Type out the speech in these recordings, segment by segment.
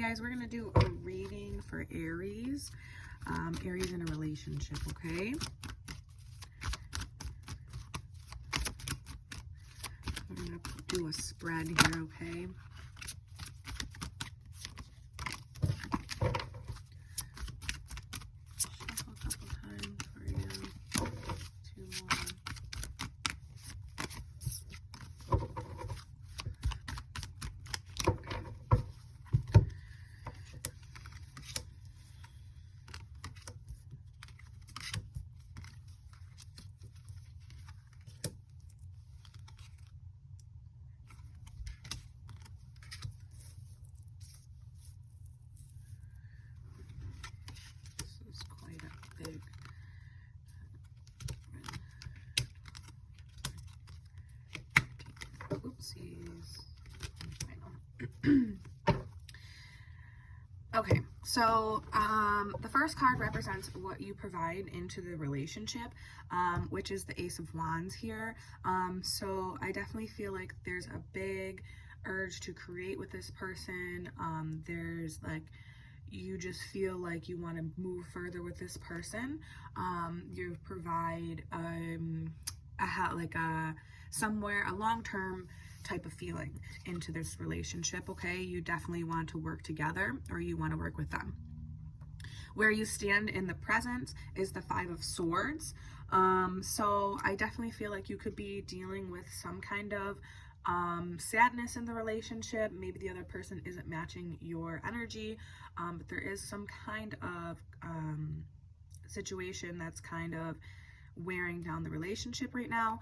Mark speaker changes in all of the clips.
Speaker 1: Guys, we're going to do a reading for Aries. Aries in a relationship, okay? We're going to do a spread here, okay? Shuffle a couple times for you. 2 more. Big. Oopsies. Okay, so the first card represents what you provide into the relationship, which is the Ace of Wands here. So I definitely feel like there's a big urge to create with this person. There's like, you just feel like you want to move further with this person. You provide a long-term type of feeling into this relationship, okay? You definitely want to work together, or you want to work with them. Where you stand in the present is the 5 of Swords. So I definitely feel like you could be dealing with some kind of sadness in the relationship. Maybe the other person isn't matching your energy, but there is some kind of situation that's kind of wearing down the relationship right now.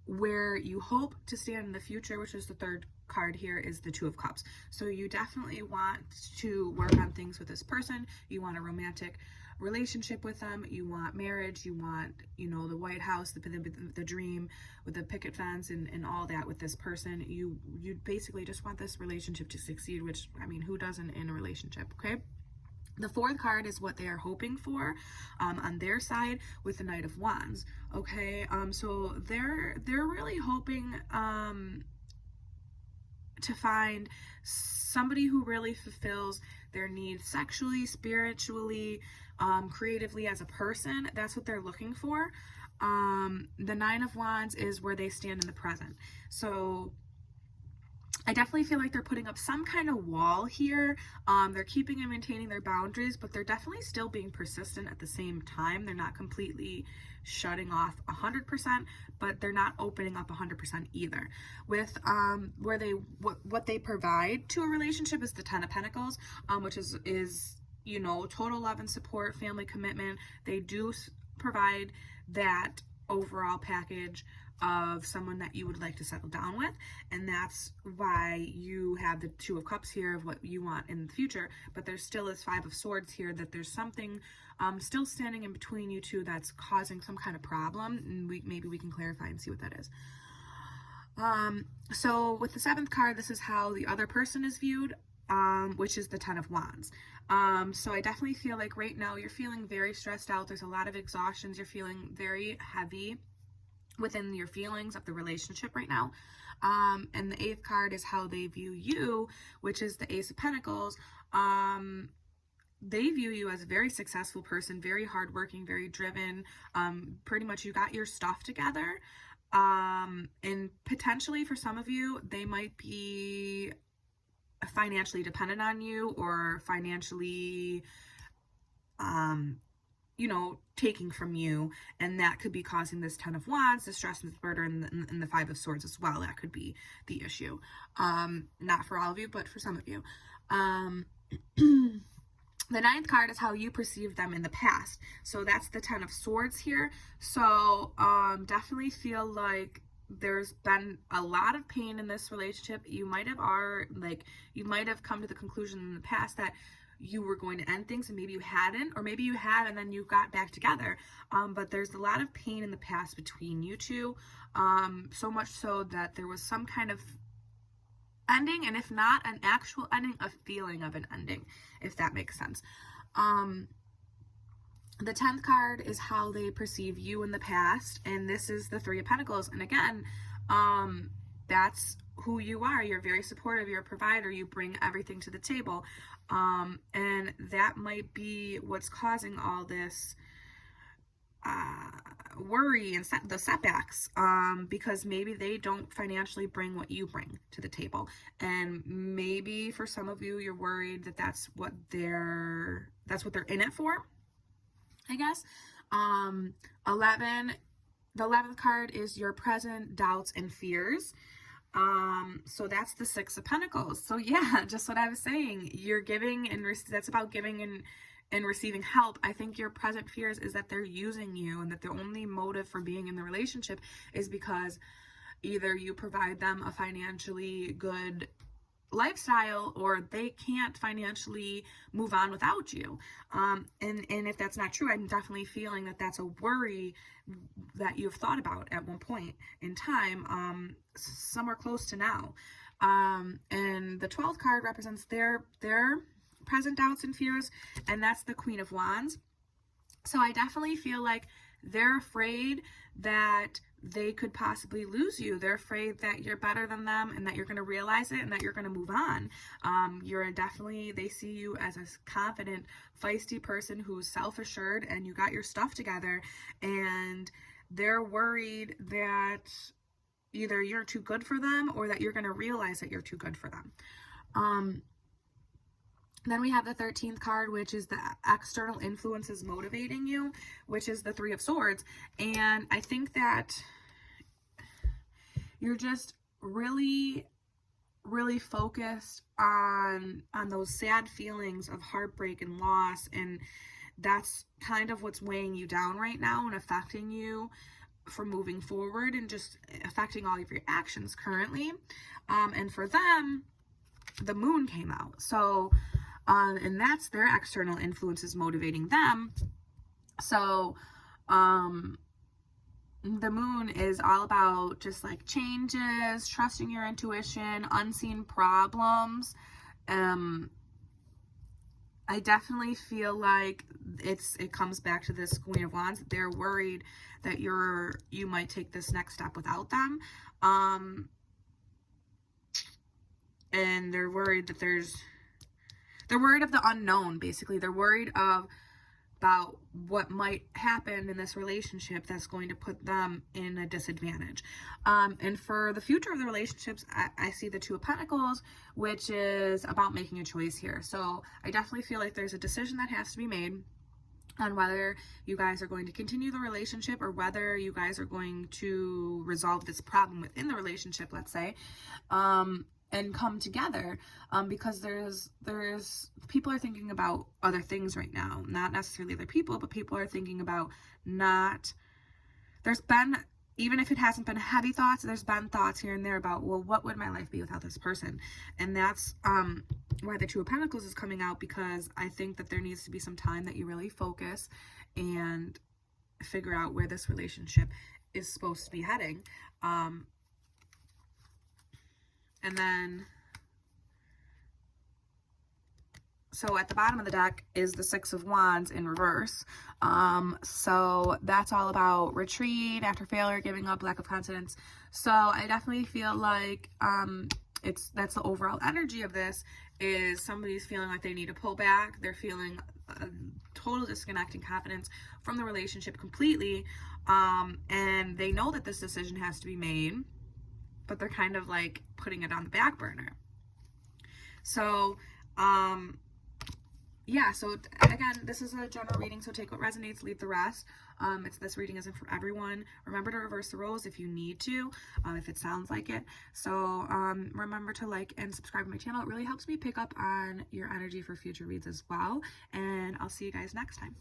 Speaker 1: Where you hope to stand in the future, which is the third card here, is the 2 of Cups. So you definitely want to work on things with this person. You want a romantic relationship with them. You want marriage. You want, you know, the White House, the dream with the picket fence and all that with this person. You basically just want this relationship to succeed, which, I mean, who doesn't in a relationship, okay? The 4th card is what they are hoping for on their side with the Knight of Wands, okay? So they're really hoping to find somebody who really fulfills their needs sexually, spiritually, creatively as a person. That's what they're looking for. The 9 of Wands is where they stand in the present. So I definitely feel like they're putting up some kind of wall here. They're keeping and maintaining their boundaries, but they're definitely still being persistent at the same time. They're not completely shutting off 100%, but they're not opening up 100% either. With what they provide to a relationship is the 10 of Pentacles, which is you know, total love and support, family commitment. They do provide that overall package of someone that you would like to settle down with, and that's why you have the 2 of Cups here of what you want in the future. But there still is 5 of Swords here, that there's something still standing in between you two that's causing some kind of problem, and maybe we can clarify and see what that is. So with the 7th card, this is how the other person is viewed, which is the 10 of Wands. So I definitely feel like right now you're feeling very stressed out. There's a lot of exhaustions. You're feeling very heavy within your feelings of the relationship right now. And the 8th card is how they view you, which is the Ace of Pentacles. They view you as a very successful person, very hardworking, very driven. Pretty much you got your stuff together. And potentially for some of you, they might be financially dependent on you, or financially you know, taking from you, and that could be causing this 10 of Wands, the stress and the burden, and the 5 of Swords as well. That could be the issue. Not for all of you, but for some of you. The 9th card is how you perceived them in the past. So that's the 10 of Swords here. So definitely feel like there's been a lot of pain in this relationship. You might have come to the conclusion in the past that you were going to end things, and maybe you hadn't, or maybe you had and then you got back together. But there's a lot of pain in the past between you two, so much so that there was some kind of ending, and if not an actual ending, a feeling of an ending, if that makes sense. The 10th card is how they perceive you in the past, and this is the 3 of Pentacles. And again, that's who you are. You're very supportive, you're a provider, you bring everything to the table. And that might be what's causing all this worry and the setbacks, because maybe they don't financially bring what you bring to the table. And maybe for some of you, you're worried that that's what they're in it for, I guess. 11, the 11th card is your present doubts and fears. So that's the 6 of Pentacles. So yeah, just what I was saying, you're giving and that's about giving and receiving help. I think your present fears is that they're using you, and that the only motive for being in the relationship is because either you provide them a financially good lifestyle, or they can't financially move on without you. And if that's not true, I'm definitely feeling that that's a worry that you've thought about at one point in time, somewhere close to now. And the 12th card represents their present doubts and fears, and that's the Queen of Wands. So I definitely feel like they're afraid that they could possibly lose you. They're afraid that you're better than them, and that you're going to realize it, and that you're going to move on. They see you as a confident, feisty person who's self-assured, and you got your stuff together, and they're worried that either you're too good for them, or that you're going to realize that you're too good for them. Then we have the 13th card, which is the external influences motivating you, which is the 3 of Swords. And I think that you're just really, really focused on those sad feelings of heartbreak and loss. And that's kind of what's weighing you down right now and affecting you from moving forward, and just affecting all of your actions currently. And for them, the Moon came out. So and that's their external influences motivating them. So the Moon is all about just like changes, trusting your intuition, unseen problems. I definitely feel like it comes back to this Queen of Wands. They're worried that you might take this next step without them. And they're worried that they're worried of the unknown, basically. They're worried about what might happen in this relationship that's going to put them in a disadvantage. And for the future of the relationships, I see the 2 of Pentacles, which is about making a choice here. So I definitely feel like there's a decision that has to be made on whether you guys are going to continue the relationship, or whether you guys are going to resolve this problem within the relationship, let's say. And come together, because there's people are thinking about other things right now, not necessarily other people, but people are thinking about there's been, even if it hasn't been heavy thoughts, there's been thoughts here and there about, well, what would my life be without this person? And that's why the 2 of Pentacles is coming out, because I think that there needs to be some time that you really focus and figure out where this relationship is supposed to be heading. And then, so at the bottom of the deck is the 6 of Wands in reverse. So that's all about retreat, after failure, giving up, lack of confidence. So I definitely feel like that's the overall energy of this, is somebody's feeling like they need to pull back. They're feeling a total disconnect and confidence from the relationship completely. And they know that this decision has to be made, but they're kind of like putting it on the back burner. So, yeah, so again, this is a general reading, so take what resonates, leave the rest. This reading isn't for everyone. Remember to reverse the roles if you need to, if it sounds like it. So remember to like and subscribe to my channel. It really helps me pick up on your energy for future reads as well. And I'll see you guys next time.